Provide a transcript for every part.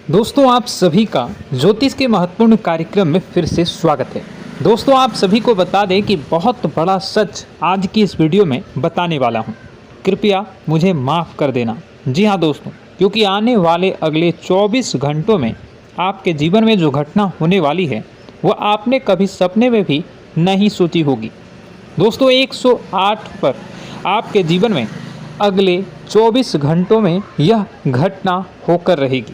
दोस्तों आप सभी का ज्योतिष के महत्वपूर्ण कार्यक्रम में फिर से स्वागत है। दोस्तों आप सभी को बता दें कि बहुत बड़ा सच आज की इस वीडियो में बताने वाला हूं। कृपया मुझे माफ़ कर देना। जी हां दोस्तों, क्योंकि आने वाले अगले 24 घंटों में आपके जीवन में जो घटना होने वाली है वह आपने कभी सपने में भी नहीं सोची होगी। दोस्तों 108 पर आपके जीवन में अगले 24 घंटों में यह घटना होकर रहेगी।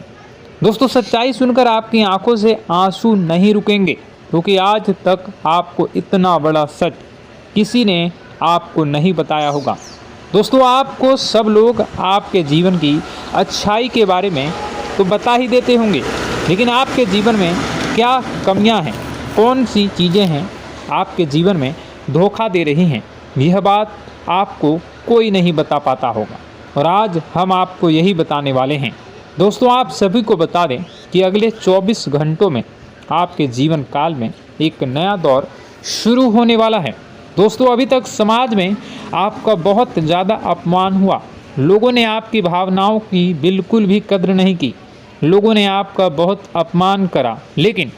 दोस्तों सच्चाई सुनकर आपकी आंखों से आंसू नहीं रुकेंगे, क्योंकि आज तक आपको इतना बड़ा सच किसी ने आपको नहीं बताया होगा। दोस्तों आपको सब लोग आपके जीवन की अच्छाई के बारे में तो बता ही देते होंगे, लेकिन आपके जीवन में क्या कमियां हैं, कौन सी चीज़ें हैं आपके जीवन में धोखा दे रही हैं, यह बात आपको कोई नहीं बता पाता होगा। और आज हम आपको यही बताने वाले हैं। दोस्तों आप सभी को बता दें कि अगले 24 घंटों में आपके जीवन काल में एक नया दौर शुरू होने वाला है। दोस्तों अभी तक समाज में आपका बहुत ज़्यादा अपमान हुआ, लोगों ने आपकी भावनाओं की बिल्कुल भी कद्र नहीं की, लोगों ने आपका बहुत अपमान करा, लेकिन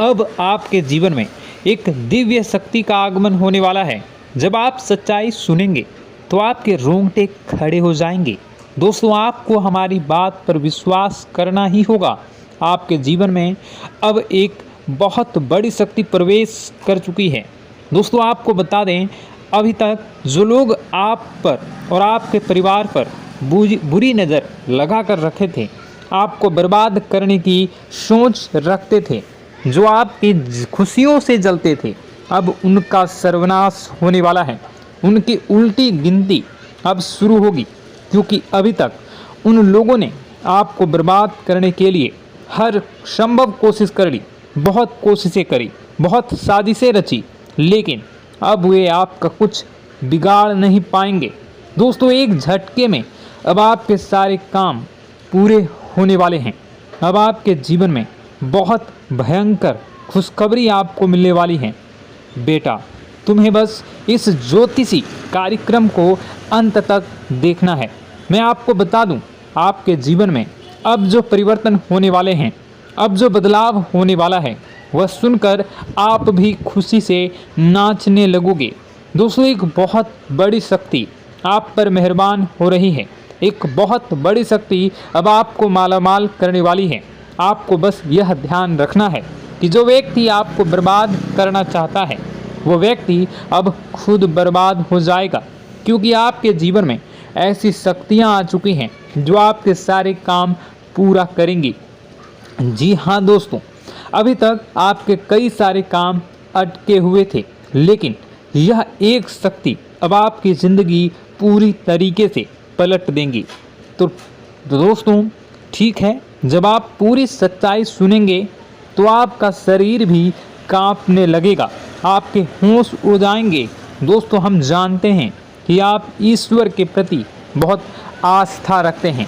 अब आपके जीवन में एक दिव्य शक्ति का आगमन होने वाला है। जब आप सच्चाई सुनेंगे तो आपके रोंगटे खड़े हो जाएंगे। दोस्तों आपको हमारी बात पर विश्वास करना ही होगा। आपके जीवन में अब एक बहुत बड़ी शक्ति प्रवेश कर चुकी है। दोस्तों आपको बता दें, अभी तक जो लोग आप पर और आपके परिवार पर बुरी नज़र लगा कर रखे थे, आपको बर्बाद करने की सोच रखते थे, जो आपकी खुशियों से जलते थे, अब उनका सर्वनाश होने वाला है। उनकी उल्टी गिनती अब शुरू होगी, क्योंकि अभी तक उन लोगों ने आपको बर्बाद करने के लिए हर संभव कोशिश कर ली, बहुत कोशिशें करी, बहुत साजिशें रची, लेकिन अब वे आपका कुछ बिगाड़ नहीं पाएंगे। दोस्तों एक झटके में अब आपके सारे काम पूरे होने वाले हैं। अब आपके जीवन में बहुत भयंकर खुशखबरी आपको मिलने वाली है। बेटा तुम्हें बस इस ज्योतिषी कार्यक्रम को अंत तक देखना है। मैं आपको बता दूं, आपके जीवन में अब जो परिवर्तन होने वाले हैं, अब जो बदलाव होने वाला है, वह सुनकर आप भी खुशी से नाचने लगोगे। दोस्तों एक बहुत बड़ी शक्ति आप पर मेहरबान हो रही है। एक बहुत बड़ी शक्ति अब आपको मालामाल करने वाली है। आपको बस यह ध्यान रखना है कि जो व्यक्ति आपको बर्बाद करना चाहता है, वो व्यक्ति अब खुद बर्बाद हो जाएगा, क्योंकि आपके जीवन में ऐसी शक्तियाँ आ चुकी हैं जो आपके सारे काम पूरा करेंगी। जी हाँ दोस्तों, अभी तक आपके कई सारे काम अटके हुए थे, लेकिन यह एक शक्ति अब आपकी ज़िंदगी पूरी तरीके से पलट देंगी। तो दोस्तों ठीक है, जब आप पूरी सच्चाई सुनेंगे तो आपका शरीर भी कांपने लगेगा, आपके होश उड़ जाएंगे। दोस्तों हम जानते हैं कि आप ईश्वर के प्रति बहुत आस्था रखते हैं,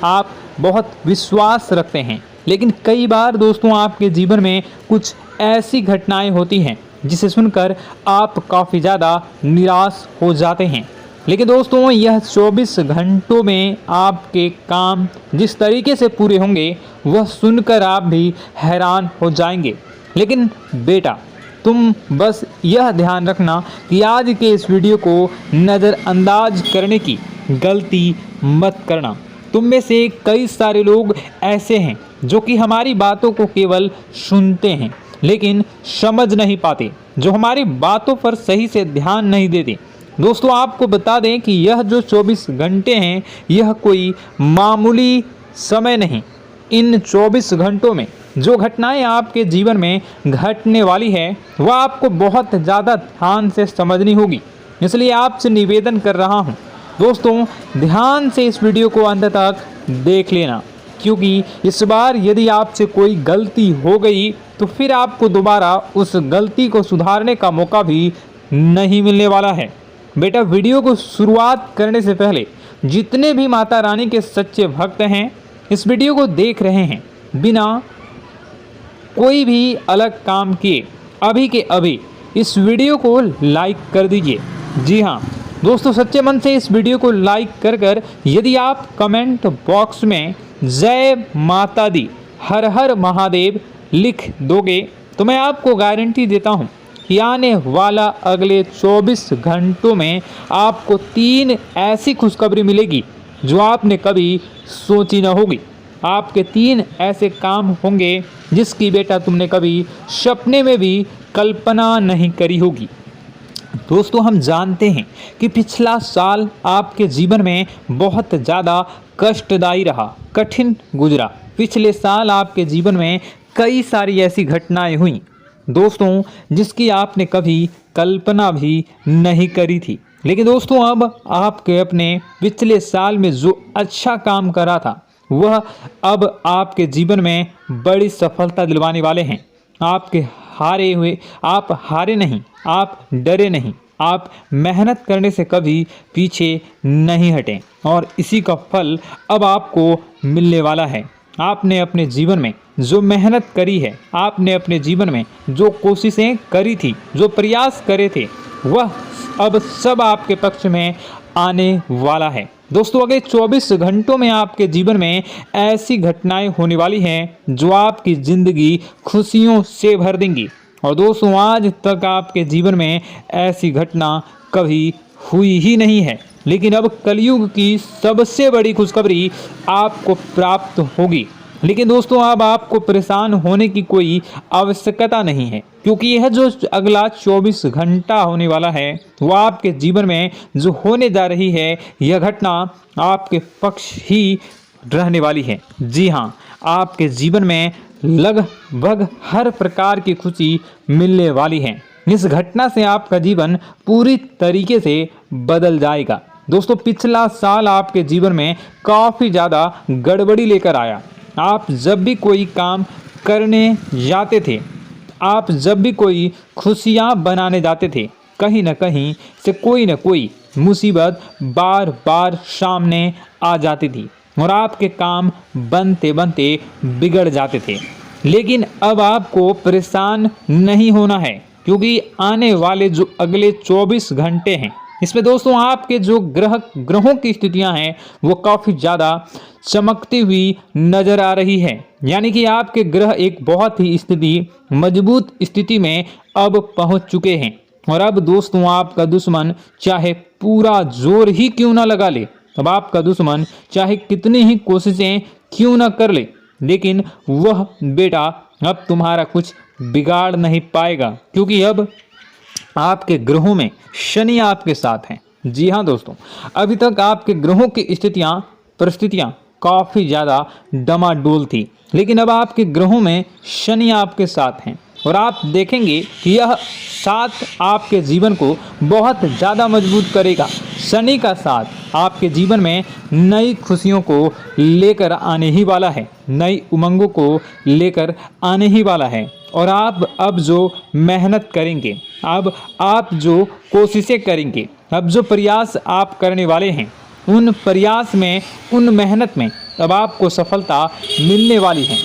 आप बहुत विश्वास रखते हैं, लेकिन कई बार दोस्तों आपके जीवन में कुछ ऐसी घटनाएं होती हैं जिसे सुनकर आप काफ़ी ज़्यादा निराश हो जाते हैं। लेकिन दोस्तों यह 24 घंटों में आपके काम जिस तरीके से पूरे होंगे वह सुनकर आप भी हैरान हो जाएंगे। लेकिन बेटा तुम बस यह ध्यान रखना कि आज के इस वीडियो को नज़रअंदाज करने की गलती मत करना। तुम में से कई सारे लोग ऐसे हैं जो कि हमारी बातों को केवल सुनते हैं लेकिन समझ नहीं पाते, जो हमारी बातों पर सही से ध्यान नहीं देते। दोस्तों आपको बता दें कि यह जो 24 घंटे हैं यह कोई मामूली समय नहीं। इन 24 घंटों में जो घटनाएं आपके जीवन में घटने वाली है वह आपको बहुत ज़्यादा ध्यान से समझनी होगी। इसलिए आपसे निवेदन कर रहा हूं, दोस्तों ध्यान से इस वीडियो को अंत तक देख लेना, क्योंकि इस बार यदि आपसे कोई गलती हो गई तो फिर आपको दोबारा उस गलती को सुधारने का मौका भी नहीं मिलने वाला है। बेटा वीडियो को शुरुआत करने से पहले जितने भी माता रानी के सच्चे भक्त हैं इस वीडियो को देख रहे हैं, बिना कोई भी अलग काम किए अभी के अभी इस वीडियो को लाइक कर दीजिए। जी हाँ दोस्तों, सच्चे मन से इस वीडियो को लाइक कर यदि आप कमेंट बॉक्स में जय माता दी, हर हर महादेव लिख दोगे तो मैं आपको गारंटी देता हूँ कि आने वाला अगले 24 घंटों में आपको 3 ऐसी खुशखबरी मिलेगी जो आपने कभी सोची न होगी। आपके 3 ऐसे काम होंगे जिसकी बेटा तुमने कभी सपने में भी कल्पना नहीं करी होगी। दोस्तों, हम जानते हैं कि पिछला साल आपके जीवन में बहुत ज़्यादा कष्टदायी रहा, कठिन गुजरा। पिछले साल आपके जीवन में कई सारी ऐसी घटनाएं हुई दोस्तों जिसकी आपने कभी कल्पना भी नहीं करी थी। लेकिन दोस्तों, अब आपके अपने पिछले साल में जो अच्छा काम करा था वह अब आपके जीवन में बड़ी सफलता दिलवाने वाले हैं। आप हारे नहीं, आप डरे नहीं, आप मेहनत करने से कभी पीछे नहीं हटें और इसी का फल अब आपको मिलने वाला है। आपने अपने जीवन में जो मेहनत करी है, आपने अपने जीवन में जो कोशिशें करी थी, जो प्रयास करे थे, वह अब सब आपके पक्ष में आने वाला है। दोस्तों, अगले 24 घंटों में आपके जीवन में ऐसी घटनाएं होने वाली हैं जो आपकी ज़िंदगी खुशियों से भर देंगी। और दोस्तों, आज तक आपके जीवन में ऐसी घटना कभी हुई ही नहीं है, लेकिन अब कलयुग की सबसे बड़ी खुशखबरी आपको प्राप्त होगी। लेकिन दोस्तों, अब आपको परेशान होने की कोई आवश्यकता नहीं है, क्योंकि यह जो अगला 24 घंटा होने वाला है वह आपके जीवन में जो होने जा रही है यह घटना आपके पक्ष ही रहने वाली है। जी हाँ, आपके जीवन में लगभग हर प्रकार की खुशी मिलने वाली है। इस घटना से आपका जीवन पूरी तरीके से बदल जाएगा। दोस्तों, पिछला साल आपके जीवन में काफ़ी ज़्यादा गड़बड़ी लेकर आया। आप जब भी कोई काम करने जाते थे, आप जब भी कोई खुशियाँ बनाने जाते थे, कहीं न कहीं से कोई न कोई मुसीबत बार बार सामने आ जाती थी और आपके काम बनते बनते बिगड़ जाते थे। लेकिन अब आपको परेशान नहीं होना है, क्योंकि आने वाले जो अगले 24 घंटे हैं इसमें दोस्तों आपके जो ग्रहों की स्थितियां हैं वो काफ़ी ज़्यादा चमकती हुई नज़र आ रही है। यानी कि आपके ग्रह एक बहुत ही मजबूत स्थिति में अब पहुंच चुके हैं। और अब दोस्तों, आपका दुश्मन चाहे पूरा जोर ही क्यों ना लगा ले, अब आपका दुश्मन चाहे कितनी ही कोशिशें क्यों ना कर ले, लेकिन वह बेटा अब तुम्हारा कुछ बिगाड़ नहीं पाएगा, क्योंकि अब आपके ग्रहों में शनि आपके साथ हैं। जी हाँ दोस्तों, अभी तक आपके ग्रहों की परिस्थितियाँ काफ़ी ज़्यादा डमाडोल थी, लेकिन अब आपके ग्रहों में शनि आपके साथ हैं और आप देखेंगे कि यह साथ आपके जीवन को बहुत ज़्यादा मजबूत करेगा। शनि का साथ आपके जीवन में नई खुशियों को लेकर आने ही वाला है, नई उमंगों को लेकर आने ही वाला है। और आप अब जो मेहनत करेंगे, अब आप जो कोशिशें करेंगे, अब जो प्रयास आप करने वाले हैं, उन प्रयास में, उन मेहनत में अब आपको सफलता मिलने वाली है।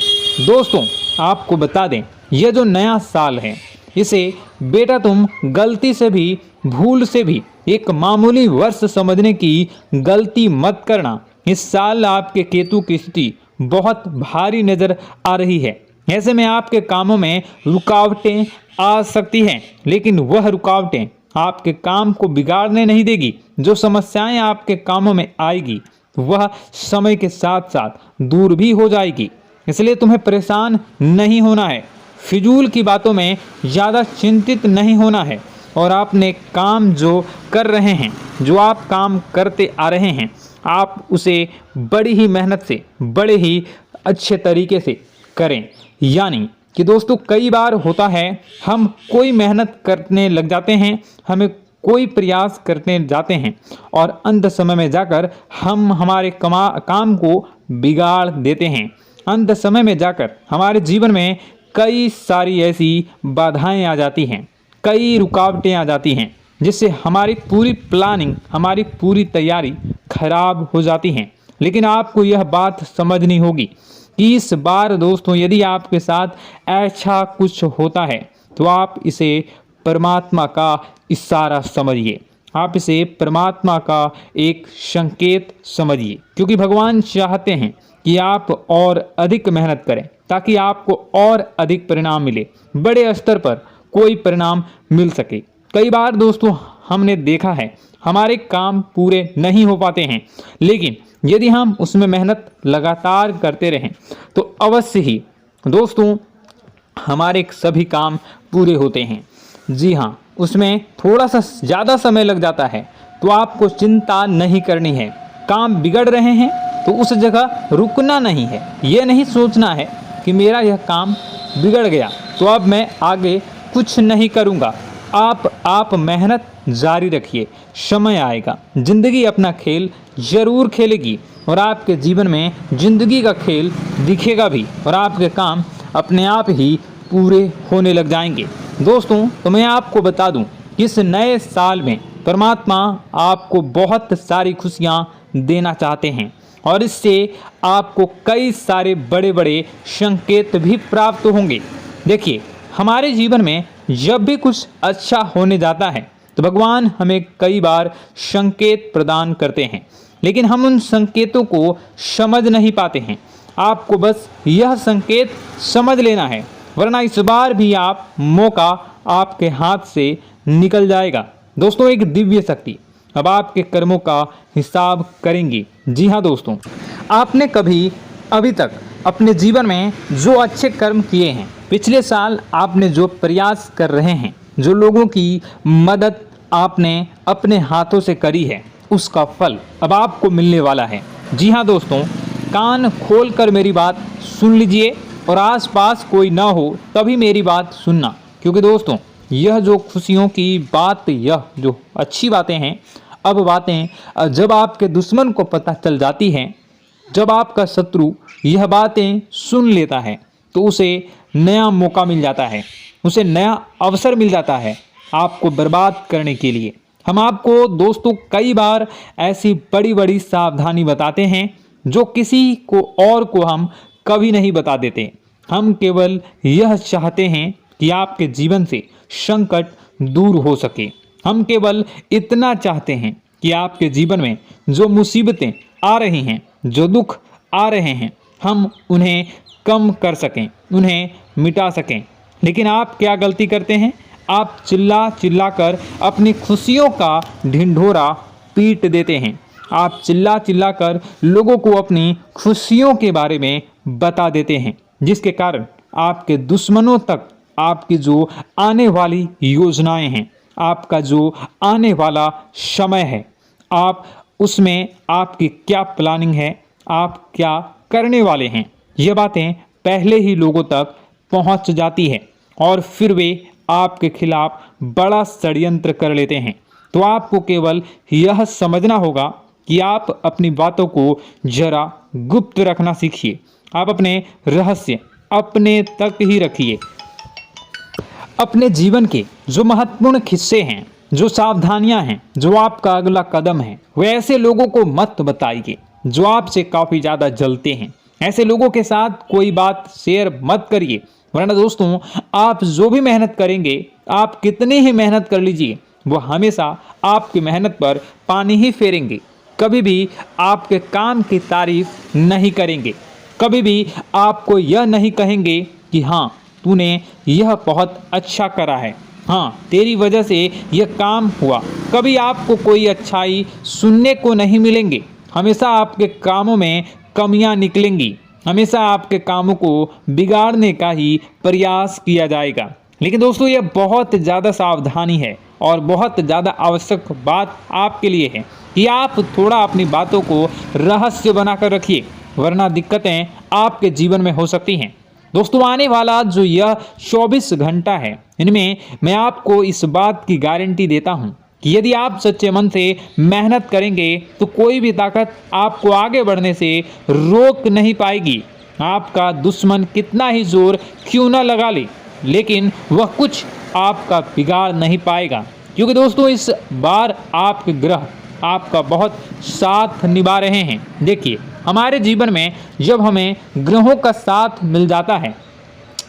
दोस्तों, आपको बता दें, यह जो नया साल है इसे बेटा तुम गलती से भी, भूल से भी एक मामूली वर्ष समझने की गलती मत करना। इस साल आपके केतु की स्थिति बहुत भारी नज़र आ रही है। ऐसे में आपके कामों में रुकावटें आ सकती हैं, लेकिन वह रुकावटें आपके काम को बिगाड़ने नहीं देगी। जो समस्याएं आपके कामों में आएगी वह समय के साथ साथ दूर भी हो जाएगी। इसलिए तुम्हें परेशान नहीं होना है, फिजूल की बातों में ज़्यादा चिंतित नहीं होना है। और आपने काम जो कर रहे हैं, जो आप काम करते आ रहे हैं, आप उसे बड़ी ही मेहनत से, बड़े ही अच्छे तरीके से करें। यानी कि दोस्तों, कई बार होता है हम कोई मेहनत करने लग जाते हैं, हमें कोई प्रयास करने जाते हैं और अंत समय में जाकर हम हमारे काम को बिगाड़ देते हैं। अंत समय में जाकर हमारे जीवन में कई सारी ऐसी बाधाएं आ जाती हैं, कई रुकावटें आ जाती हैं, जिससे हमारी पूरी प्लानिंग, हमारी पूरी तैयारी खराब हो जाती हैं। लेकिन आपको यह बात समझनी होगी कि इस बार दोस्तों, यदि आपके साथ ऐसा कुछ होता है तो आप इसे परमात्मा का इशारा समझिए। आप इसे परमात्मा का एक संकेत समझिए, क्योंकि भगवान चाहते हैं कि आप और अधिक मेहनत करें ताकि आपको और अधिक परिणाम मिले, बड़े स्तर पर कोई परिणाम मिल सके। कई बार दोस्तों हमने देखा है हमारे काम पूरे नहीं हो पाते हैं, लेकिन यदि हम उसमें मेहनत लगातार करते रहें तो अवश्य ही दोस्तों हमारे सभी काम पूरे होते हैं। जी हाँ, उसमें थोड़ा सा ज़्यादा समय लग जाता है तो आपको चिंता नहीं करनी है। काम बिगड़ रहे हैं तो उस जगह रुकना नहीं है, ये नहीं सोचना है कि मेरा यह काम बिगड़ गया तो अब मैं आगे कुछ नहीं करूँगा। आप मेहनत जारी रखिए, समय आएगा, ज़िंदगी अपना खेल ज़रूर खेलेगी और आपके जीवन में ज़िंदगी का खेल दिखेगा भी और आपके काम अपने आप ही पूरे होने लग जाएंगे। दोस्तों तो मैं आपको बता दूं कि इस नए साल में परमात्मा आपको बहुत सारी खुशियां देना चाहते हैं और इससे आपको कई सारे बड़े बड़े संकेत भी प्राप्त होंगे। देखिए, हमारे जीवन में जब भी कुछ अच्छा होने जाता है तो भगवान हमें कई बार संकेत प्रदान करते हैं, लेकिन हम उन संकेतों को समझ नहीं पाते हैं। आपको बस यह संकेत समझ लेना है, वरना इस बार भी आप मौका आपके हाथ से निकल जाएगा। दोस्तों, एक दिव्य शक्ति अब आपके कर्मों का हिसाब करेंगी। जी हाँ दोस्तों, आपने कभी अभी तक अपने जीवन में जो अच्छे कर्म किए हैं, पिछले साल आपने जो प्रयास कर रहे हैं, जो लोगों की मदद आपने अपने हाथों से करी है, उसका फल अब आपको मिलने वाला है। जी हाँ दोस्तों, कान खोलकर मेरी बात सुन लीजिए और आसपास कोई ना हो तभी मेरी बात सुनना, क्योंकि दोस्तों यह जो खुशियों की बात, यह जो अच्छी बातें हैं, अब बातें जब आपके दुश्मन को पता चल जाती हैं, जब आपका शत्रु यह बातें सुन लेता है तो उसे नया मौका मिल जाता है, उसे नया अवसर मिल जाता है आपको बर्बाद करने के लिए। हम आपको दोस्तों कई बार ऐसी बड़ी बड़ी सावधानी बताते हैं जो किसी को और को हम कभी नहीं बता देते। हम केवल यह चाहते हैं कि आपके जीवन से संकट दूर हो सके। हम केवल इतना चाहते हैं कि आपके जीवन में जो मुसीबतें आ रही हैं, जो दुख आ रहे हैं, हम उन्हें कम कर सकें, उन्हें मिटा सकें। लेकिन आप क्या गलती करते हैं? आप चिल्ला चिल्ला कर अपनी खुशियों का ढिंढोरा पीट देते हैं। आप चिल्ला चिल्ला कर लोगों को अपनी खुशियों के बारे में बता देते हैं, जिसके कारण आपके दुश्मनों तक आपकी जो आने वाली योजनाएं हैं, आपका जो आने वाला समय है, आप उसमें आपकी क्या प्लानिंग है, आप क्या करने वाले हैं, ये बातें पहले ही लोगों तक पहुंच जाती है और फिर वे आपके खिलाफ बड़ा षड्यंत्र कर लेते हैं। तो आपको केवल यह समझना होगा कि आप अपनी बातों को जरा गुप्त रखना सीखिए। आप अपने रहस्य अपने तक ही रखिए। अपने जीवन के जो महत्वपूर्ण हिस्से हैं, जो सावधानियां हैं, जो आपका अगला कदम है, वे ऐसे लोगों को मत बताइए जो आपसे काफ़ी ज़्यादा जलते हैं। ऐसे लोगों के साथ कोई बात शेयर मत करिए, वरना दोस्तों आप जो भी मेहनत करेंगे, आप कितनी ही मेहनत कर लीजिए, वो हमेशा आपकी मेहनत पर पानी ही फेरेंगे। कभी भी आपके काम की तारीफ नहीं करेंगे, कभी भी आपको यह नहीं कहेंगे कि हाँ तूने यह बहुत अच्छा करा है, हाँ तेरी वजह से यह काम हुआ। कभी आपको कोई अच्छाई सुनने को नहीं मिलेंगे। हमेशा आपके कामों में कमियां निकलेंगी, हमेशा आपके कामों को बिगाड़ने का ही प्रयास किया जाएगा। लेकिन दोस्तों यह बहुत ज़्यादा सावधानी है और बहुत ज़्यादा आवश्यक बात आपके लिए है कि आप थोड़ा अपनी बातों को रहस्य बनाकर रखिए, वरना दिक्कतें आपके जीवन में हो सकती हैं। दोस्तों आने वाला जो यह 24 घंटा है, इनमें मैं आपको इस बात की गारंटी देता हूँ कि यदि आप सच्चे मन से मेहनत करेंगे तो कोई भी ताकत आपको आगे बढ़ने से रोक नहीं पाएगी। आपका दुश्मन कितना ही जोर क्यों न लगा ले, लेकिन वह कुछ आपका बिगाड़ नहीं पाएगा, क्योंकि दोस्तों इस बार आपके ग्रह आपका बहुत साथ निभा रहे हैं। देखिए, हमारे जीवन में जब हमें ग्रहों का साथ मिल जाता है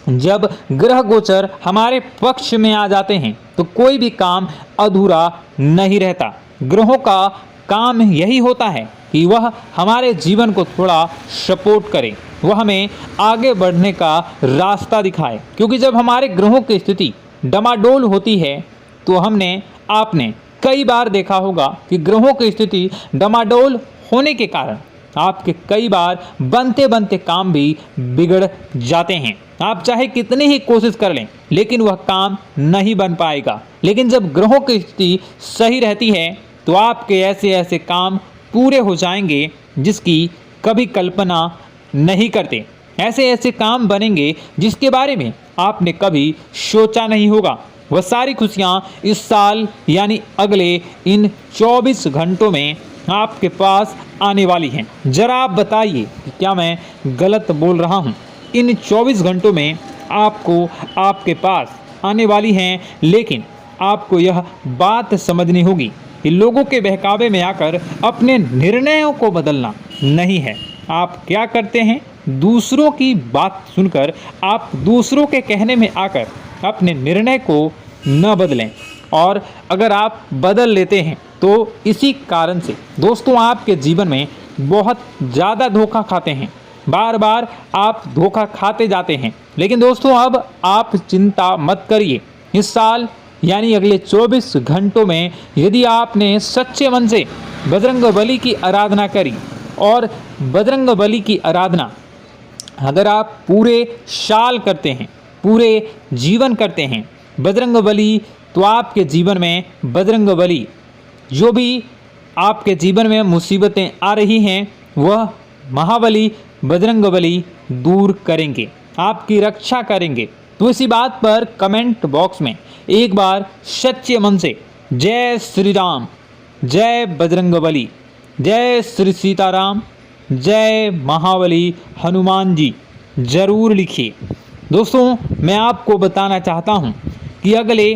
जब ग्रह गोचर हमारे पक्ष में आ जाते हैं तो कोई भी काम अधूरा नहीं रहता। ग्रहों का काम यही होता है कि वह हमारे जीवन को थोड़ा सपोर्ट करे, वह हमें आगे बढ़ने का रास्ता दिखाए। क्योंकि जब हमारे ग्रहों की स्थिति डमाडोल होती है तो आपने कई बार देखा होगा कि ग्रहों की स्थिति डमाडोल होने के कारण आपके कई बार बनते बनते काम भी बिगड़ जाते हैं। आप चाहे कितनी ही कोशिश कर लें लेकिन वह काम नहीं बन पाएगा। लेकिन जब ग्रहों की स्थिति सही रहती है तो आपके ऐसे ऐसे काम पूरे हो जाएंगे जिसकी कभी कल्पना नहीं करते। ऐसे ऐसे काम बनेंगे जिसके बारे में आपने कभी सोचा नहीं होगा। वह सारी खुशियाँ इस साल यानी अगले इन 24 घंटों में आपके पास आने वाली हैं। जरा आप बताइए कि क्या मैं गलत बोल रहा हूँ? इन 24 घंटों में आपको आपके पास आने वाली हैं, लेकिन आपको यह बात समझनी होगी कि लोगों के बहकावे में आकर अपने निर्णयों को बदलना नहीं है। आप क्या करते हैं? दूसरों की बात सुनकर आप दूसरों के कहने में आकर अपने निर्णय को न बदलें, और अगर आप बदल लेते हैं तो इसी कारण से दोस्तों आपके जीवन में बहुत ज़्यादा धोखा खाते हैं। बार बार आप धोखा खाते जाते हैं। लेकिन दोस्तों अब आप चिंता मत करिए। इस साल यानी अगले 24 घंटों में यदि आपने सच्चे मन से बजरंगबली की आराधना करी, और बजरंगबली की आराधना अगर आप पूरे साल करते हैं, पूरे जीवन करते हैं बजरंगबली, तो आपके जीवन में बजरंगबली जो भी आपके जीवन में मुसीबतें आ रही हैं वह महाबली बजरंगबली दूर करेंगे, आपकी रक्षा करेंगे। तो इसी बात पर कमेंट बॉक्स में एक बार सच्चे मन से जय श्री राम, जय बजरंगबली, जय श्री सीताराम, जय महाबली हनुमान जी जरूर लिखिए। दोस्तों मैं आपको बताना चाहता हूँ कि अगले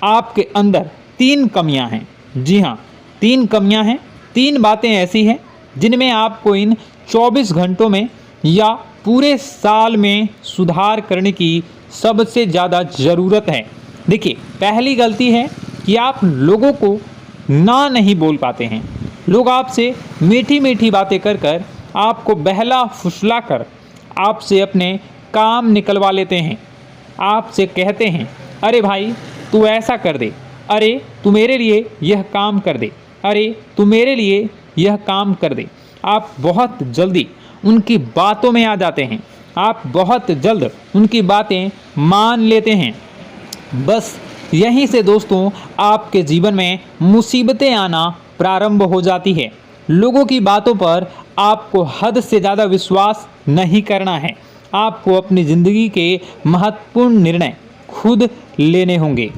आपके अंदर 3 कमियां हैं। जी हाँ, 3 कमियां हैं। 3 बातें ऐसी हैं जिनमें आपको इन 24 घंटों में या पूरे साल में सुधार करने की सबसे ज़्यादा ज़रूरत है। देखिए, पहली गलती है कि आप लोगों को ना नहीं बोल पाते हैं। लोग आपसे मीठी मीठी बातें कर कर आपको बहला फुसला कर आपसे अपने काम निकलवा लेते हैं। आपसे कहते हैं, अरे भाई तू ऐसा कर दे, अरे तू मेरे लिए यह काम कर दे, अरे तू मेरे लिए यह काम कर दे। आप बहुत जल्दी उनकी बातों में आ जाते हैं, आप बहुत जल्द उनकी बातें मान लेते हैं। बस यहीं से दोस्तों आपके जीवन में मुसीबतें आना प्रारंभ हो जाती है। लोगों की बातों पर आपको हद से ज़्यादा विश्वास नहीं करना है। आपको अपनी ज़िंदगी के महत्वपूर्ण निर्णय खुद लेने होंगे।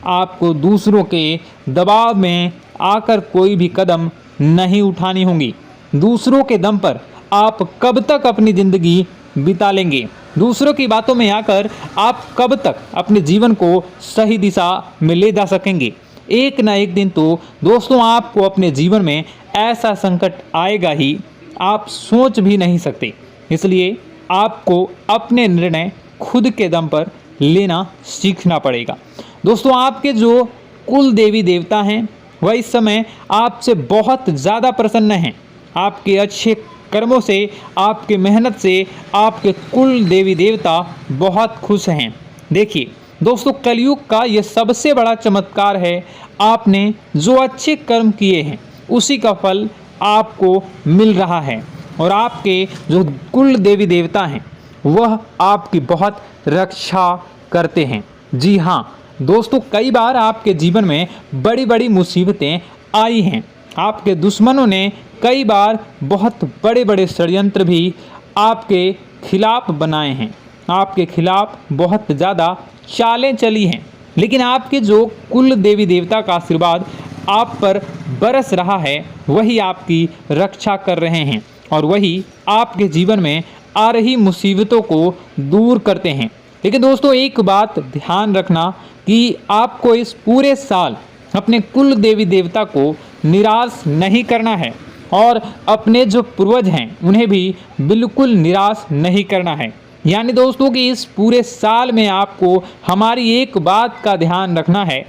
आपको दूसरों के दबाव में आकर कोई भी कदम नहीं उठानी होगी। दूसरों के दम पर आप कब तक अपनी ज़िंदगी बिता लेंगे? दूसरों की बातों में आकर आप कब तक अपने जीवन को सही दिशा में ले जा सकेंगे? एक ना एक दिन तो दोस्तों आपको अपने जीवन में ऐसा संकट आएगा ही, आप सोच भी नहीं सकते। इसलिए आपको अपने निर्णय खुद के दम पर लेना सीखना पड़ेगा। दोस्तों आपके जो कुल देवी देवता हैं वह इस समय आपसे बहुत ज़्यादा प्रसन्न हैं। आपके अच्छे कर्मों से, आपके मेहनत से आपके कुल देवी देवता बहुत खुश हैं। देखिए दोस्तों, कलयुग का ये सबसे बड़ा चमत्कार है। आपने जो अच्छे कर्म किए हैं उसी का फल आपको मिल रहा है, और आपके जो कुल देवी देवता हैं वह आपकी बहुत रक्षा करते हैं। जी हाँ दोस्तों, कई बार आपके जीवन में बड़ी बड़ी मुसीबतें आई हैं। आपके दुश्मनों ने कई बार बहुत बड़े बड़े षड्यंत्र भी आपके खिलाफ बनाए हैं, आपके खिलाफ बहुत ज़्यादा चालें चली हैं। लेकिन आपके जो कुल देवी देवता का आशीर्वाद आप पर बरस रहा है वही आपकी रक्षा कर रहे हैं, और वही आपके जीवन में आ रही मुसीबतों को दूर करते हैं। लेकिन दोस्तों एक बात ध्यान रखना कि आपको इस पूरे साल अपने कुल देवी देवता को निराश नहीं करना है, और अपने जो पूर्वज हैं उन्हें भी बिल्कुल निराश नहीं करना है। यानी दोस्तों कि इस पूरे साल में आपको हमारी एक बात का ध्यान रखना है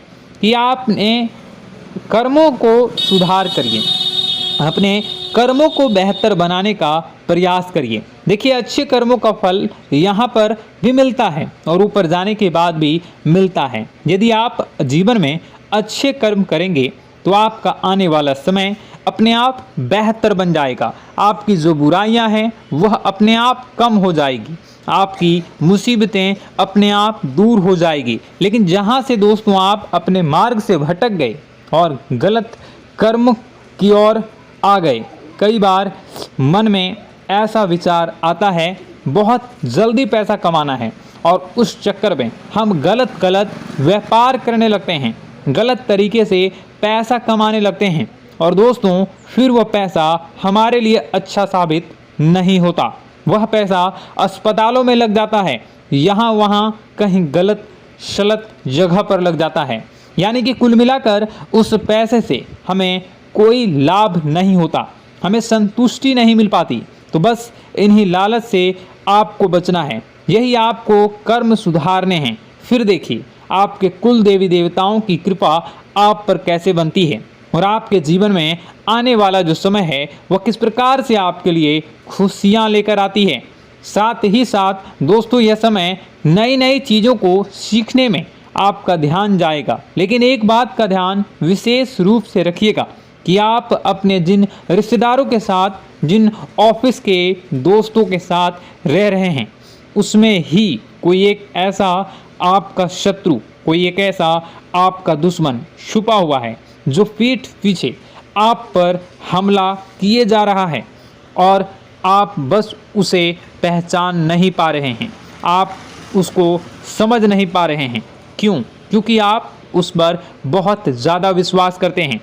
कि आपने कर्मों को सुधार करिए, अपने कर्मों को बेहतर बनाने का प्रयास करिए। देखिए, अच्छे कर्मों का फल यहाँ पर भी मिलता है और ऊपर जाने के बाद भी मिलता है। यदि आप जीवन में अच्छे कर्म करेंगे तो आपका आने वाला समय अपने आप बेहतर बन जाएगा। आपकी जो बुराइयां हैं वह अपने आप कम हो जाएगी, आपकी मुसीबतें अपने आप दूर हो जाएगी। लेकिन जहां से दोस्तों आप अपने मार्ग से भटक गए और गलत कर्म की ओर आ गए, कई बार मन में ऐसा विचार आता है बहुत जल्दी पैसा कमाना है और उस चक्कर में हम गलत व्यापार करने लगते हैं, गलत तरीके से पैसा कमाने लगते हैं और दोस्तों फिर वह पैसा हमारे लिए अच्छा साबित नहीं होता। वह पैसा अस्पतालों में लग जाता है, यहाँ वहाँ कहीं गलत शलत जगह पर लग जाता है। यानी कि कुल मिलाकर उस पैसे से हमें कोई लाभ नहीं होता, हमें संतुष्टि नहीं मिल पाती। तो बस इन्हीं लालच से आपको बचना है, यही आपको कर्म सुधारने हैं। फिर देखिए आपके कुल देवी देवताओं की कृपा आप पर कैसे बनती है और आपके जीवन में आने वाला जो समय है वह किस प्रकार से आपके लिए खुशियाँ लेकर आती है। साथ ही साथ दोस्तों यह समय नई नई चीज़ों को सीखने में आपका ध्यान जाएगा। लेकिन एक बात का ध्यान विशेष रूप से रखिएगा कि आप अपने जिन रिश्तेदारों के साथ, जिन ऑफिस के दोस्तों के साथ रह रहे हैं, उसमें ही कोई एक ऐसा आपका शत्रु, कोई एक ऐसा आपका दुश्मन छुपा हुआ है जो पीठ पीछे आप पर हमला किए जा रहा है और आप बस उसे पहचान नहीं पा रहे हैं, आप उसको समझ नहीं पा रहे हैं। क्यों? क्योंकि आप उस पर बहुत ज़्यादा विश्वास करते हैं,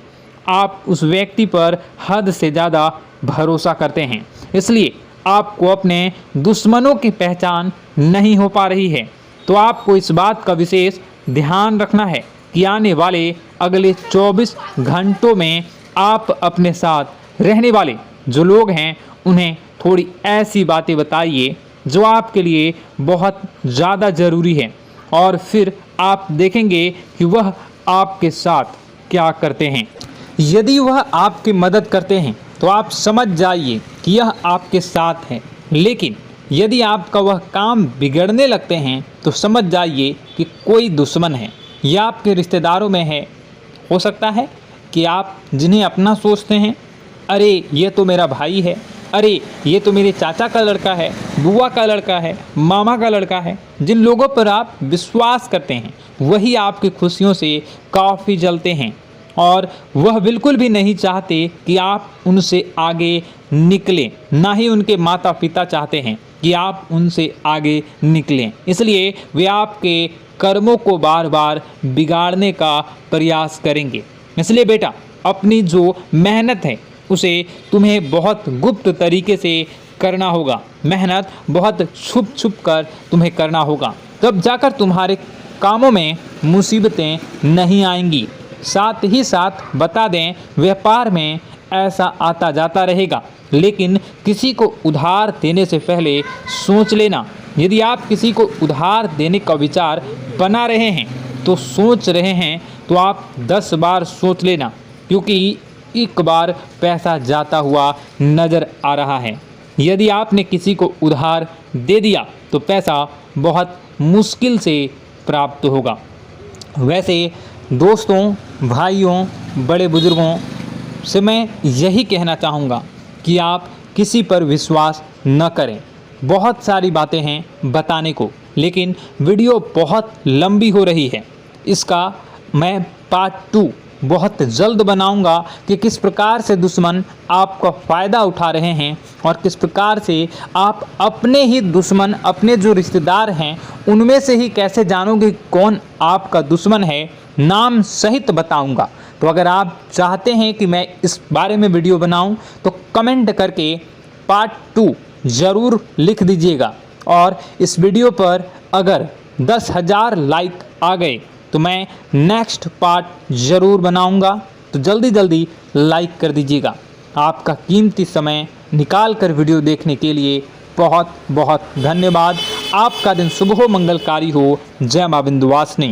आप उस व्यक्ति पर हद से ज़्यादा भरोसा करते हैं, इसलिए आपको अपने दुश्मनों की पहचान नहीं हो पा रही है। तो आपको इस बात का विशेष ध्यान रखना है कि आने वाले अगले 24 घंटों में आप अपने साथ रहने वाले जो लोग हैं उन्हें थोड़ी ऐसी बातें बताइए जो आपके लिए बहुत ज़्यादा ज़रूरी है और फिर आप देखेंगे कि वह आपके साथ क्या करते हैं। यदि वह आपकी मदद करते हैं तो आप समझ जाइए कि यह आपके साथ है, लेकिन यदि आपका वह काम बिगड़ने लगते हैं तो समझ जाइए कि कोई दुश्मन है या आपके रिश्तेदारों में है। हो सकता है कि आप जिन्हें अपना सोचते हैं, अरे ये तो मेरा भाई है, अरे ये तो मेरे चाचा का लड़का है, बुआ का लड़का है, मामा का लड़का है, जिन लोगों पर आप विश्वास करते हैं वही आपकी खुशियों से काफ़ी जलते हैं और वह बिल्कुल भी नहीं चाहते कि आप उनसे आगे निकलें, ना ही उनके माता पिता चाहते हैं कि आप उनसे आगे निकलें। इसलिए वे आपके कर्मों को बार बार बिगाड़ने का प्रयास करेंगे। इसलिए बेटा, अपनी जो मेहनत है उसे तुम्हें बहुत गुप्त तरीके से करना होगा, मेहनत बहुत छुप छुप कर तुम्हें करना होगा, तब जाकर तुम्हारे कामों में मुसीबतें नहीं आएंगी। साथ ही साथ बता दें, व्यापार में ऐसा आता जाता रहेगा, लेकिन किसी को उधार देने से पहले सोच लेना। यदि आप किसी को उधार देने का विचार बना रहे हैं तो सोच रहे हैं तो आप 10 बार सोच लेना, क्योंकि एक बार पैसा जाता हुआ नज़र आ रहा है। यदि आपने किसी को उधार दे दिया तो पैसा बहुत मुश्किल से प्राप्त होगा। वैसे दोस्तों, भाइयों, बड़े बुजुर्गों से मैं यही कहना चाहूँगा कि आप किसी पर विश्वास न करें। बहुत सारी बातें हैं बताने को, लेकिन वीडियो बहुत लंबी हो रही है। इसका मैं पार्ट 2 बहुत जल्द बनाऊंगा कि किस प्रकार से दुश्मन आपका फ़ायदा उठा रहे हैं और किस प्रकार से आप अपने ही दुश्मन, अपने जो रिश्तेदार हैं उनमें से ही कैसे जानोगे कौन आपका दुश्मन है, नाम सहित बताऊंगा। तो अगर आप चाहते हैं कि मैं इस बारे में वीडियो बनाऊं तो कमेंट करके पार्ट 2 ज़रूर लिख दीजिएगा। और इस वीडियो पर अगर 10,000 लाइक आ गए तो मैं नेक्स्ट पार्ट ज़रूर बनाऊंगा। तो जल्दी जल्दी लाइक कर दीजिएगा। आपका कीमती समय निकाल कर वीडियो देखने के लिए बहुत बहुत धन्यवाद। आपका दिन शुभ हो, मंगलकारी हो। जय मां विंध्यवासिनी।